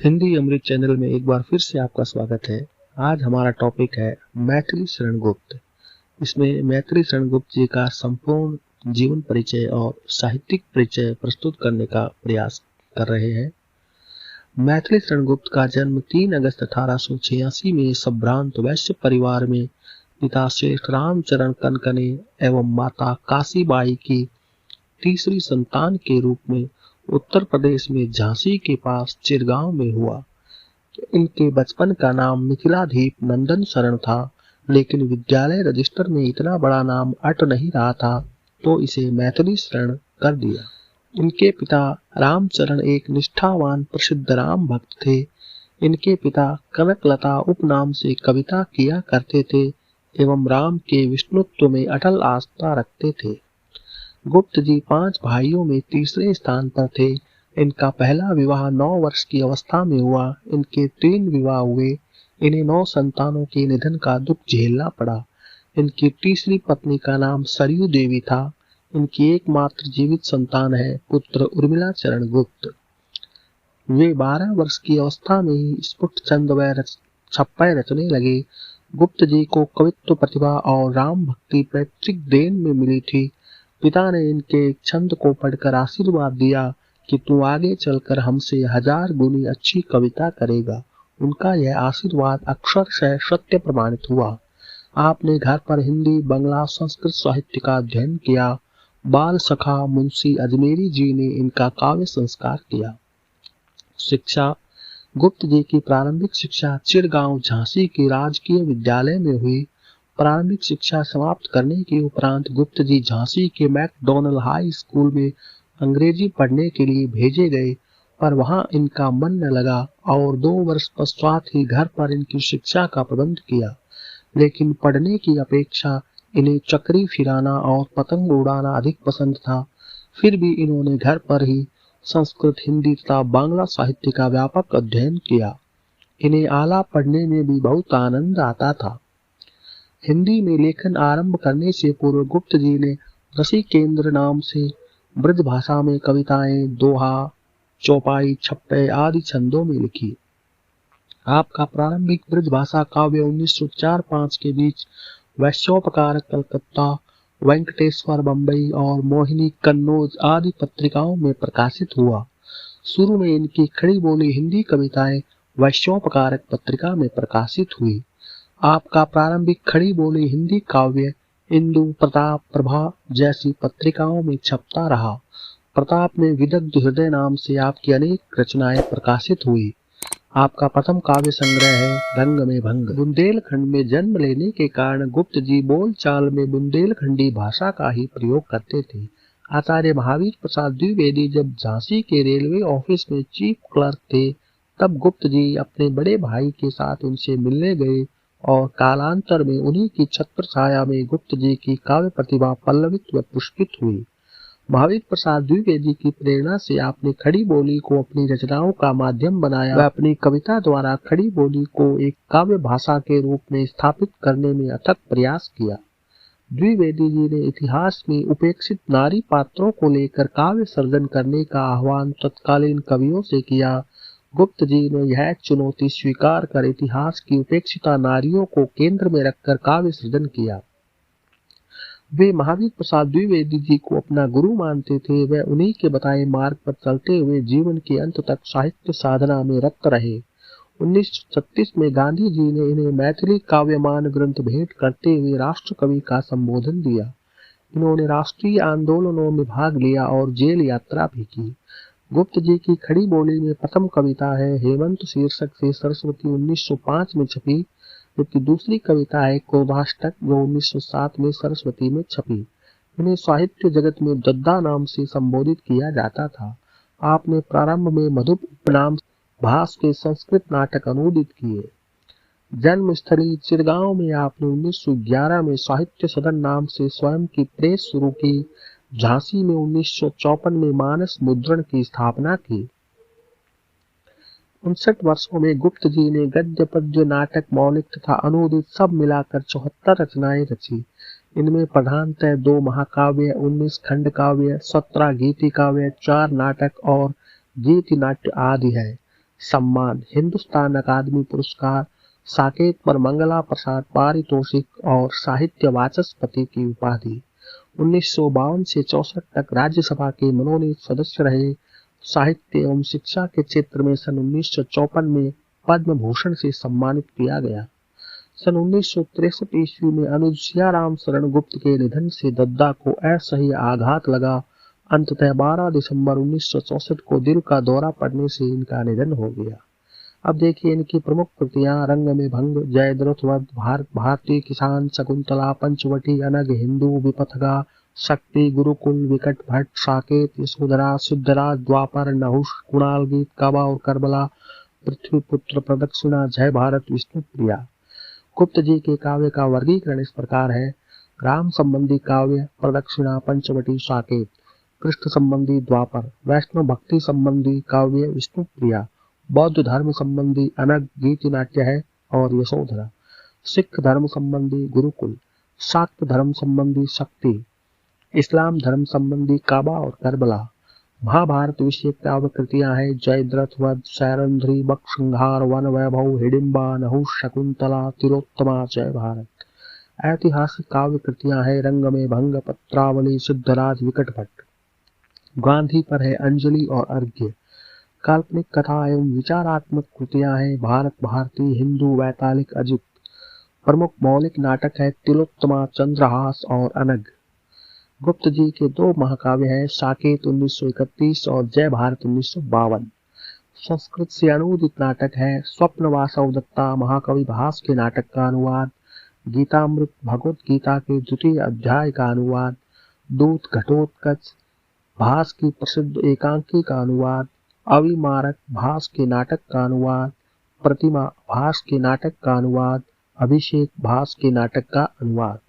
हिंदी अमृत channel में एक बार फिर से आपका स्वागत है। आज हमारा टॉपिक है मैथिली शरण गुप्त। इसमें मैथिली शरण गुप्त जी का संपूर्ण जीवन परिचय और साहित्यिक परिचय प्रस्तुत करने का प्रयास कर रहे हैं। मैथिली शरण गुप्त का जन्म 3 अगस्त 1886 में संभ्रांत वैश्य परिवार में पिता श्रेष्ठ रामचरण कनकने एवं माता काशीबाई की तीसरी संतान के रूप में उत्तर प्रदेश में झांसी के पास चिरगांव में हुआ। इनके बचपन का नाम मिथिलाधीप नंदन शरण था, लेकिन विद्यालय रजिस्टर में इतना बड़ा नाम अट नहीं रहा था, तो इसे मैथिली शरण कर दिया। इनके पिता रामचरण एक निष्ठावान प्रसिद्ध राम भक्त थे। इनके पिता कनकलता उपनाम से कविता किया करते थे एवं राम के विष्णुत्व में अटल आस्था रखते थे। गुप्त जी 5 भाइयों में तीसरे स्थान पर थे। इनका पहला विवाह 9 वर्ष की अवस्था में हुआ। इनके 3 विवाह हुए। इन्हें 9 संतानों के निधन का दुख झेलना पड़ा। इनकी तीसरी पत्नी का नाम सरयू देवी था। इनकी एकमात्र जीवित संतान है पुत्र उर्मिला चरण गुप्त। वे 12 वर्ष की अवस्था में ही स्फुट छंद व छप्पय रचने लगे। गुप्त जी को कवित्व प्रतिभा और राम भक्ति पैतृक देन में मिली थी। पिता ने इनके छंद को पढ़कर आशीर्वाद दिया कि तू आगे चलकर हमसे 1000 गुनी अच्छी कविता करेगा। उनका यह आशीर्वाद अक्षरशः सत्य प्रमाणित हुआ। आपने घर पर हिंदी, बंगला, संस्कृत साहित्य का अध्ययन किया। बाल सखा मुंशी अजमेरी जी ने इनका काव्य संस्कार किया। शिक्षा। गुप्त जी की प्रारंभिक शिक्षा चिरगांव झांसी के राजकीय विद्यालय में हुई। प्रारंभिक शिक्षा समाप्त करने के उपरांत गुप्त जी झांसी के मैकडॉनल्ड हाई स्कूल में अंग्रेजी पढ़ने के लिए भेजे गए, पर वहां इनका मन न लगा और 2 वर्ष पश्चात ही घर पर इनकी शिक्षा का प्रबंध किया। लेकिन पढ़ने की अपेक्षा इन्हें चक्री फिराना और पतंग उड़ाना अधिक पसंद था। फिर भी इन्होंने घर पर ही संस्कृत, हिंदी तथा बांग्ला साहित्य का व्यापक अध्ययन किया। इन्हें आला पढ़ने में भी बहुत आनंद आता था। हिंदी में लेखन आरंभ करने से पूर्व गुप्त जी ने रसिकेंद्र नाम से ब्रज भाषा में कविताएं, दोहा, चौपाई, छप्पय आदि छंदों में लिखी। आपका प्रारंभिक ब्रज भाषा काव्य 1904-5 के बीच वैश्योपकार कलकत्ता, वेंकटेश्वर बंबई और मोहिनी कन्नौज आदि पत्रिकाओं में प्रकाशित हुआ। शुरू में इनकी खड़ी बोली हिंदी कविताएं वैश्योपकारक पत्रिका में प्रकाशित हुई। आपका प्रारंभिक खड़ी बोली हिंदी काव्य इंदु, प्रताप, प्रभा जैसी पत्रिकाओं में छपता रहा। प्रताप में विदग्ध हृदय नाम से आपकी अनेक रचनाएं प्रकाशित हुई। आपका प्रथम काव्य संग्रह है रंग में भंग। बुंदेलखंड में जन्म लेने के कारण गुप्त जी बोलचाल में बुंदेलखंडी भाषा का ही प्रयोग करते थे। आचार्य महावीर प्रसाद द्विवेदी जब झांसी के रेलवे ऑफिस में चीफ क्लर्क थे, तब गुप्त जी अपने बड़े भाई के साथ उनसे मिलने गए और कालांतर में उन्हीं की छत्र छाया में गुप्त जी की काव्य प्रतिभा पल्लवित व पुष्पित हुई। महावीर प्रसाद द्विवेदी की प्रेरणा से आपने खड़ी बोली को अपनी रचनाओं का माध्यम बनाया व अपनी कविता द्वारा खड़ी बोली को एक काव्य भाषा के रूप में स्थापित करने में अथक प्रयास किया। द्विवेदी जी ने इतिहास में उपेक्षित नारी पात्रों को लेकर काव्य सर्जन करने का आह्वान तत्कालीन कवियों से किया। गुप्त जी ने यह चुनौती स्वीकार कर इतिहास की उपेक्षिता नारियों को केंद्र में रखकर काव्य सृजन किया। वे महावीर प्रसाद द्विवेदी जी को अपना गुरु मानते थे। वे उन्हीं के बताए मार्ग पर चलते हुए जीवन के अंत तक साहित्य साधना में रत रहे। 1936 में गांधी जी ने इन्हें मैथिली काव्यमान ग्रंथ भेंट करते हुए राष्ट्र कवि का संबोधन दिया। इन्होंने राष्ट्रीय आंदोलनों में भाग लिया और जेल यात्रा भी की। गुप्त जी की खड़ी बोली में प्रथम कविता है हेमंत शीर्षक से सरस्वती 1905 में छपी, जबकि दूसरी कविता है क्रोधाष्टक जो 1907 में सरस्वती में छपी। इन्हें साहित्य जगत में दद्दा नाम से संबोधित किया जाता था। आपने प्रारंभ में मधुप उपनाम भास के संस्कृत नाटक अनुदित किए। जन्मस्थली चिरगांव में आपने 1911 में साहित्य सदन नाम से स्वयं की प्रेस शुरू की। झांसी में 1954 में मानस मुद्रण की स्थापना की। 59 वर्षों में गुप्त जी ने गद्य, पद्य, नाटक, मौलिक तथा अनुदित सब मिलाकर 74 रचनाएं रची। इनमें प्रधानतः 2 महाकाव्य, 19 खंड काव्य, 17 गीति काव्य, 4 नाटक और गीति नाट्य आदि है। सम्मान, हिंदुस्तान अकादमी पुरस्कार, साकेत पर मंगला प्रसाद पारितोषिक और साहित्य वाचस्पति की उपाधि। 1952 से 64 तक राज्यसभा के मनोनीत सदस्य रहे। साहित्य एवं शिक्षा के क्षेत्र में सन 1954 में पद्म भूषण से सम्मानित किया गया। सन 1963 ईस्वी में अनुज सियाराम शरण गुप्त के निधन से दद्दा को असह्य आघात लगा। अंततः 12 दिसंबर 1964 को दिल का दौरा पड़ने से इनका निधन हो गया। अब देखिए इनकी प्रमुख कृतियां: रंग में भंग, जयद्रथवध, भारतीय किसान, शकुंतला, पंचवटी, अनग, हिंदू, विपथगा, शक्ति, गुरुकुल, विकट भट्ट, साकेत, यशोधरा, सिद्धराज, द्वापर, नहुष, कुणाल गीत, काबा और करबला, पृथ्वीपुत्र, प्रदक्षिणा, जय भारत, विष्णुप्रिया। गुप्त जी के काव्य का वर्गीकरण इस प्रकार है: राम संबंधी काव्य प्रदक्षिणा, पंचवटी, साकेत; कृष्ण संबंधी द्वापर, वैष्णव भक्ति संबंधी काव्य विष्णुप्रिया, बौद्ध धर्म संबंधी अनग गीत नाट्य है और यशोधरा, सिख धर्म संबंधी गुरुकुल, शाक्त धर्म संबंधी शक्ति, इस्लाम धर्म संबंधी काबा और करबला। महाभारत विषय काव्य कृतियां हैं: जयद्रथवध, सैरंध्री, बकसंहार, वन वैभव, हिडिंबा, नहुष, शकुंतला, तिलोत्तमा, जय भारत। ऐतिहासिक काव्य कृतियां हैं: रंग में भंग, पत्रावली, सिद्धराज, विकट भट्ट। गांधी पर है अंजलि और अर्घ्य। काल्पनिक कथा एवं विचारात्मक कृतियां हैं: भारत भारती, हिंदू, वैतालिक, अजित। प्रमुख मौलिक नाटक है तिलोत्तमा, चंद्रहास और अनग। गुप्त जी के दो महाकाव्य हैं: साकेत 1931 और जय भारत 1952। संस्कृत से अनुदित नाटक है: स्वप्न वासव दत्ता, महाकवि भास के नाटक का अनुवाद, गीतामृत, भगवत गीता के द्वितीय अध्याय का अनुवाद, दूत घटोत्कच, भास की प्रसिद्ध एकांकी का अनुवाद, अविमारक, भास के नाटक का अनुवाद, प्रतिमा, भास के नाटक का अनुवाद, अभिषेक, भास के नाटक का अनुवाद।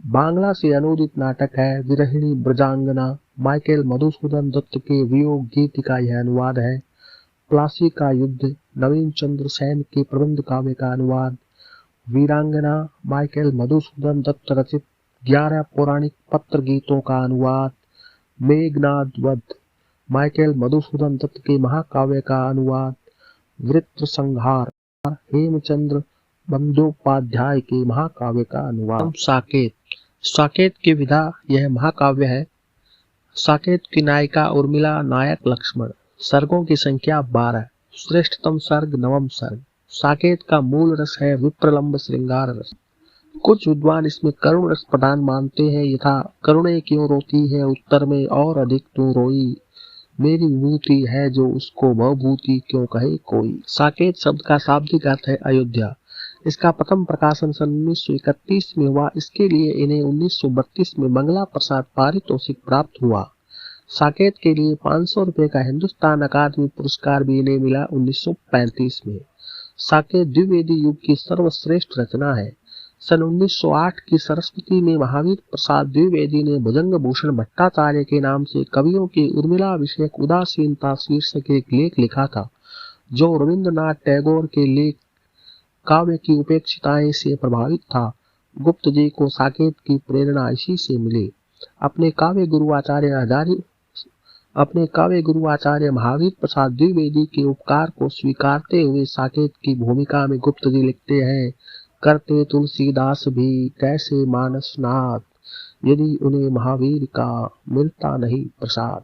बांग्ला से अनुदित नाटक है विरहिणी ब्रजांगना, माइकल मधुसूदन दत्त के वियोग गीत का यह अनुवाद है। प्लासी का युद्ध, नवीन चंद्र सेन के प्रबंध काव्य का अनुवाद। वीरांगना, माइकल मधुसूदन दत्त रचित 11 पौराणिक पत्र गीतों का अनुवाद। मेघनाद वध, माइकल मधुसूदन दत्त के महाकाव्य का अनुवाद। वृत्र संहार, हेमचंद्र बंदोपाध्याय के महाकाव्य का अनुवाद। साकेत, साकेत की विधा यह महाकाव्य है। साकेत की नायिका उर्मिला, नायक लक्ष्मण। सर्गों की संख्या 12। श्रेष्ठतम सर्ग नवम सर्ग। साकेत का मूल रस है विप्रलंब श्रृंगार रस। कुछ विद्वान इसमें करुण रस प्रधान मानते हैं, यथा करुणे क्यों रोती है उत्तर में और अधिक तू रोई, मेरी विभूति है जो उसको भवभूति क्यों कहे कोई। साकेत शब्द का शाब्दिक अर्थ है अयोध्या। इसका प्रथम प्रकाशन सन 1931 में हुआ। इसके लिए इन्हें 1932 में मंगला प्रसाद पारितोषिक प्राप्त हुआ। साकेत के लिए 500 रुपये का हिंदुस्तान अकादमी पुरस्कार भी इन्हें मिला 1935 में। साकेत द्विवेदी युग की सर्वश्रेष्ठ रचना है। सन 1908 की सरस्वती में महावीर प्रसाद द्विवेदी ने भुजंग भूषण भट्टाचार्य के नाम से कवियों की उर्मिला विषयक उदासीनता शीर्षक एक लेख लिखा था, जो रविंद्रनाथ टैगोर के लेख काव्य की उपेक्षिताएं से प्रभावित था। गुप्त जी को साकेत की प्रेरणा इसी से मिली। अपने काव्य गुरु आचार्य महावीर प्रसाद द्विवेदी के उपकार को स्वीकारते हुए साकेत की भूमिका में गुप्त जी लिखते हैं: करते तुलसीदास भी कैसे मानस नाथ, यदि उन्हें महावीर का मिलता नहीं प्रसाद।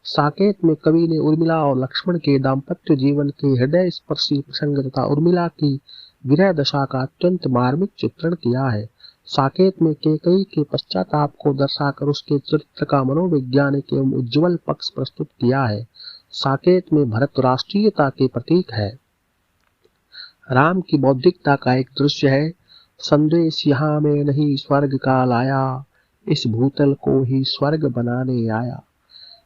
साकेत में कवि ने उर्मिला और लक्ष्मण के दाम्पत्य जीवन के हृदय स्पर्शी प्रसंग तथा उर्मिला की विरह दशा का अत्यंत मार्मिक चित्रण किया है। साकेत में कैकेयी के पश्चाताप को दर्शाकर उसके चरित्र का मनोवैज्ञानिक एवं उज्ज्वल पक्ष प्रस्तुत किया है। साकेत में भरत राष्ट्रीयता के प्रतीक है। राम की बौद्धिकता का एक दृश्य है: संदेश यहाँ में नहीं स्वर्ग का लाया, इस भूतल को ही स्वर्ग बनाने आया।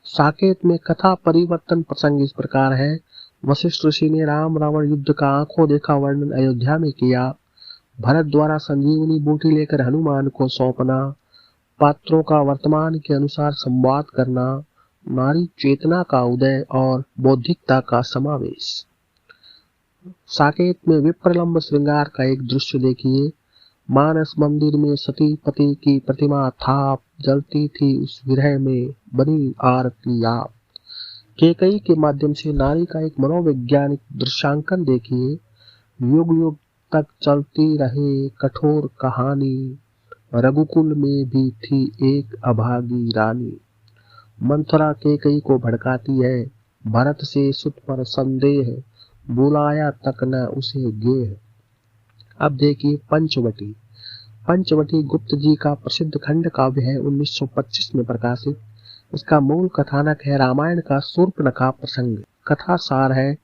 साकेत में कथा परिवर्तन प्रसंग इस प्रकार है: वशिष्ठ ऋषि ने राम रावण युद्ध का आंखों देखा वर्णन अयोध्या में किया। भरत द्वारा संजीवनी बूटी लेकर हनुमान को सौंपना, पात्रों का वर्तमान के अनुसार संवाद करना, नारी चेतना का उदय और बौद्धिकता का समावेश। साकेत में विप्रलंब श्रृंगार का एक दृश्य देखिए: मानस मंदिर में सती पति की प्रतिमा थाप, जलती थी उस विरह में बनी आरती आप। केकई के माध्यम से नारी का एक मनोवैज्ञानिक दृश्यांकन देखिए। युग युग तक चलती रहे कठोर कहानी, रघुकुल में भी थी एक अभागी रानी। मंथरा केकई को भड़काती है, भरत से सुत पर संदेह, बुलाया तक न उसे गेह। अब देखिए पंचवटी। पंचवटी गुप्त जी का प्रसिद्ध खंड काव्य है, 1925 में प्रकाशित। इसका मूल कथानक है रामायण का शूर्पणखा प्रसंग। कथा सार है,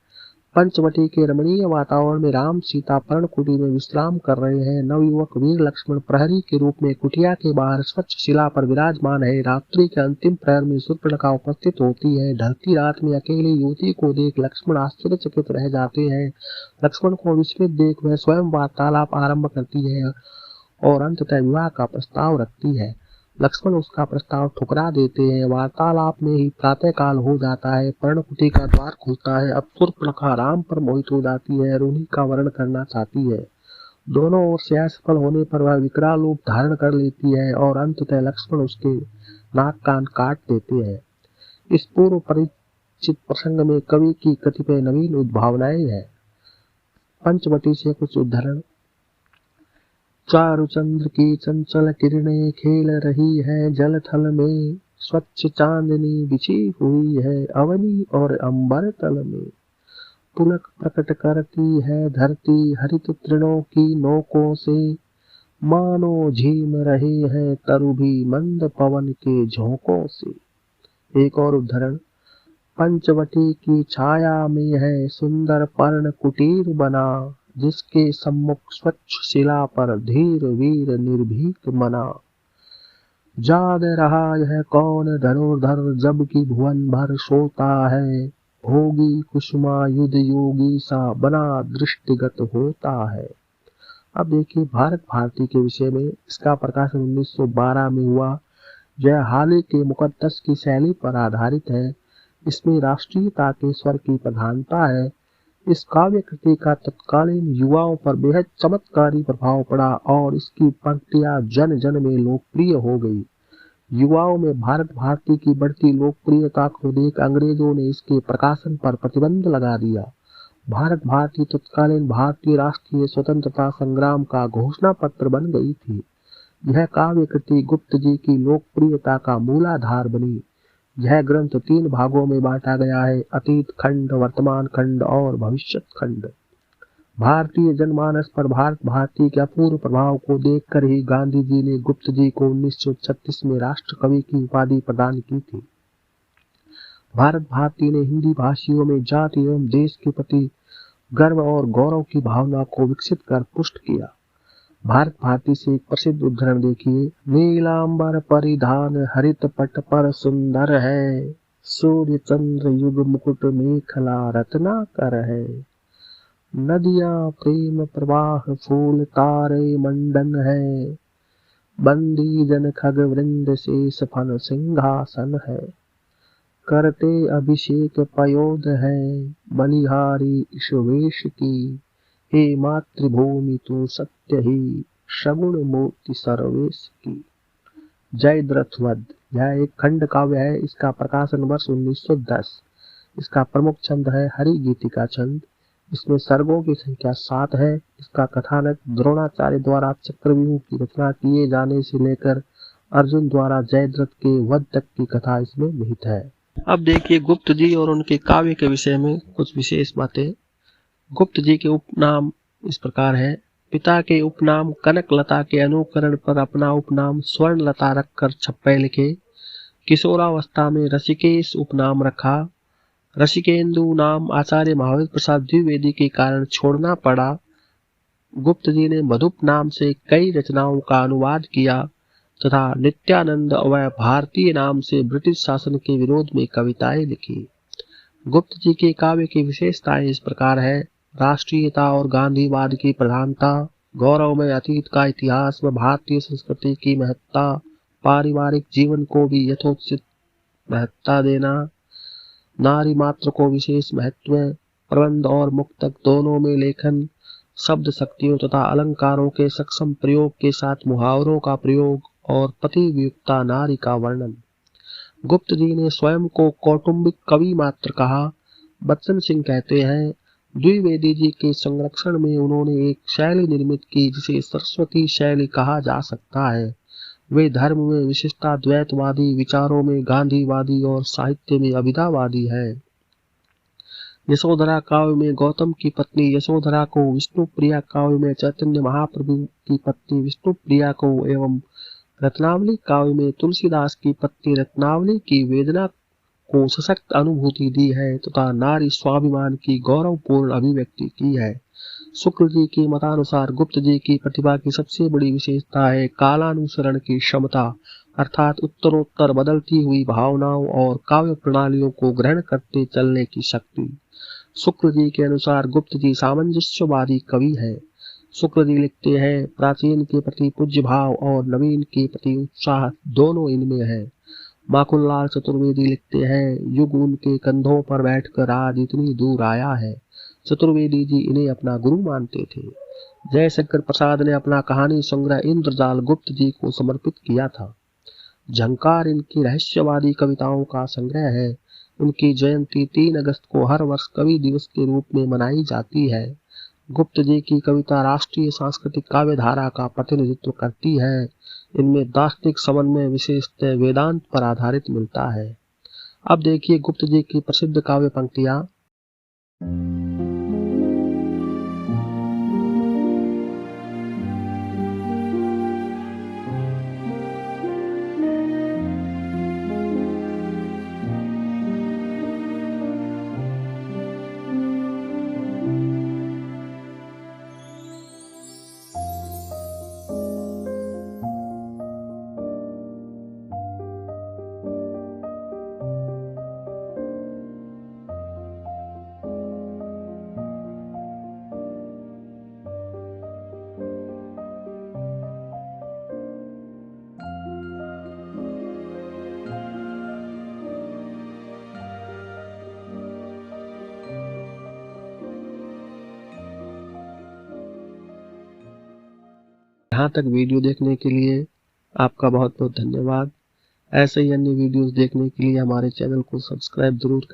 पंचवटी के रमणीय वातावरण में राम सीता पर्णकुटी में विश्राम कर रहे हैं। नवयुवक वीर लक्ष्मण प्रहरी के रूप में कुटिया के बाहर स्वच्छ शिला पर विराजमान है। रात्रि के अंतिम प्रहर में शूर्पणखा उपस्थित होती है। ढलती रात में अकेली युवती को देख लक्ष्मण आश्चर्यचकित रह जाते हैं। लक्ष्मण को विस्मित देख वह स्वयं वार्तालाप आरंभ करती है और अंततः विवाह का प्रस्ताव रखती है। लक्ष्मण उसका प्रस्ताव ठुकरा देते हैं। वार्तालाप में ही प्रातःकाल हो जाता है। पर्णकुटी का द्वार खुलता है। अब शूर्पणखा राम पर मोहित हो जाती है और उन्हीं का वर्ण करना चाहती है। दोनों ओर से असफल होने पर वह विकराल रूप धारण कर लेती है और अंततः लक्ष्मण उसके नाक कान काट देते हैं। इस पूर्व परिचित प्रसंग में कवि की कतिपय नवीन उद्भावनाएं हैं। पंचवटी से कुछ उदाहरण। चारु चंद्र की चंचल किरणें खेल रही है जल थल में, स्वच्छ चांदनी बिछी हुई है अवनी और अंबर तल में। पुलक प्रकट करती है धरती हरित तृणों की नोकों से, मानो झीम रहे हैं तरु भी मंद पवन के झोंकों से। एक और उदाहरण। पंचवटी की छाया में है सुंदर पर्ण कुटीर बना, जिसके सम्मुख स्वच्छ शिला पर धीर वीर निर्भीक मना। जाग रहा यह कौन धनुर्धर, जबकि भुवन भर सोता है, भोगी कुसुमा युध योगी सा बना दृष्टिगत होता है। अब देखिए भारत भारती के विषय में। इसका प्रकाशन 1912 में हुआ। यह हाल के मुकद्दस की शैली पर आधारित है। इसमें राष्ट्रीयता के स्वर की प्रधानता है। इस काव्य कृति का तत्कालीन युवाओं पर बेहद चमत्कारी प्रभाव पड़ा और इसकी पंक्तियां जन जन में लोकप्रिय हो गई। युवाओं में भारत भारती की बढ़ती लोकप्रियता को देख अंग्रेजों ने इसके प्रकाशन पर प्रतिबंध लगा दिया। भारत भारती तत्कालीन भारतीय राष्ट्रीय स्वतंत्रता संग्राम का घोषणा पत्र बन गई थी। यह काव्य कृति गुप्त जी की लोकप्रियता का मूलाधार बनी। यह ग्रंथ 3 भागों में बांटा गया है, अतीत खंड, वर्तमान खंड और भविष्यत खंड। भारतीय जनमानस पर भारत भारती के अपूर्व प्रभाव को देखकर ही गांधी जी ने गुप्त जी को 1936 में राष्ट्र कवि की उपाधि प्रदान की थी। भारत भारती ने हिंदी भाषियों में जाति एवं देश के प्रति गर्व और गौरव की भावना को विकसित कर पुष्ट किया। भारत भारती से एक प्रसिद्ध उदाहरण देखिए। नीलांबर परिधान हरित पट पर सुंदर है, सूर्य चंद्र युग मुकुट मेखला रत्नाकर है। नदियां प्रेम प्रवाह फूल तारे मंडन है, बंदी जन खग वृंद शेष फन सिंहासन है। करते अभिषेक पयोध है, बलिहारी ईश्वेश की। हे मातृभूमि तू सत्य ही, सगुण मूर्ति सर्वेश की। जयद्रथ वध। यह एक खंड काव्य है। इसका प्रकाशन वर्ष 1910। इसका प्रमुख छंद है हरि गीतिका छंद। इसमें सर्गों की संख्या 7 है। इसका कथानक द्रोणाचार्य द्वारा चक्रव्यूह की रचना किए जाने से लेकर अर्जुन द्वारा जयद्रथ के वध तक की कथा इसमें निहित है। अब देखिए गुप्त जी और उनके काव्य के विषय में कुछ विशेष बातें। गुप्त जी के उपनाम इस प्रकार है। पिता के उपनाम कनकलता के अनुकरण पर अपना उपनाम स्वर्णलता रखकर छप्पे लिखे। किशोरावस्था में ऋषिकेश उपनाम रखा। ऋषिकेंदु नाम आचार्य महावीर प्रसाद द्विवेदी के कारण छोड़ना पड़ा। गुप्त जी ने मधुप नाम से कई रचनाओं का अनुवाद किया तथा नित्यानंद व भारतीय नाम से ब्रिटिश शासन के विरोध में कविताएं लिखी। गुप्त जी के काव्य की विशेषताएं इस प्रकार है। राष्ट्रीयता और गांधीवाद की प्रधानता, गौरव में अतीत का इतिहास व भारतीय संस्कृति की महत्ता, पारिवारिक जीवन को भी यथोचित महत्ता देना, नारी मात्र को विशेष महत्व, प्रबंध और मुक्तक दोनों में लेखन, शब्द शक्तियों तथा अलंकारों के सक्षम प्रयोग के साथ मुहावरों का प्रयोग और पति वियुक्ता नारी का वर्णन। गुप्त जी ने स्वयं को कौटुंबिक कवि मात्र कहा। बच्चन सिंह कहते हैं, द्विवेदी जी के संरक्षण में उन्होंने एक शैली निर्मित की जिसे सरस्वती शैली कहा जा सकता है। वे धर्म में विशिष्टाद्वैतवादी, विचारों में गांधीवादी और साहित्य में अभिधावादी है। यशोधरा काव्य में गौतम की पत्नी यशोधरा को, विष्णुप्रिया काव्य में चैतन्य महाप्रभु की पत्नी विष्णुप्रिया को एवं रत्नावली काव्य में तुलसीदास की पत्नी रत्नावली की वेदना को सशक्त अनुभूति दी है तथा नारी स्वाभिमान की गौरवपूर्ण अभिव्यक्ति की है। शुक्ल जी के मतानुसार गुप्त जी की प्रतिभा की सबसे बड़ी विशेषता है कालानुसरण की क्षमता, अर्थात उत्तरोत्तर बदलती हुई भावनाओं और काव्य प्रणालियों को ग्रहण करते चलने की शक्ति। शुक्ल जी के अनुसार गुप्त जी सामंजस्यवादी कवि है। शुक्ल जी लिखते हैं, प्राचीन के प्रति पूज्य भाव और नवीन के प्रति उत्साह दोनों इनमें है। माखनलाल चतुर्वेदी लिखते हैं, युग उनके कंधों पर बैठकर आज इतनी दूर आया है। चतुर्वेदी जी इन्हें अपना गुरु मानते थे। जयशंकर प्रसाद ने अपना कहानी संग्रह इंद्रजाल गुप्त जी को समर्पित किया था। झंकार इनकी रहस्यवादी कविताओं का संग्रह है। उनकी जयंती 3 अगस्त को हर वर्ष कवि दिवस के रूप में मनाई जाती है। गुप्त जी की कविता राष्ट्रीय सांस्कृतिक काव्य धारा का प्रतिनिधित्व करती है। इनमें दार्शनिक समन्वय विशेषतः वेदांत पर आधारित मिलता है। अब देखिए गुप्त जी की प्रसिद्ध काव्य पंक्तियां। यहाँ तक वीडियो देखने के लिए आपका बहुत बहुत धन्यवाद। ऐसे ही अन्य वीडियोस देखने के लिए हमारे चैनल को सब्सक्राइब जरूर करें।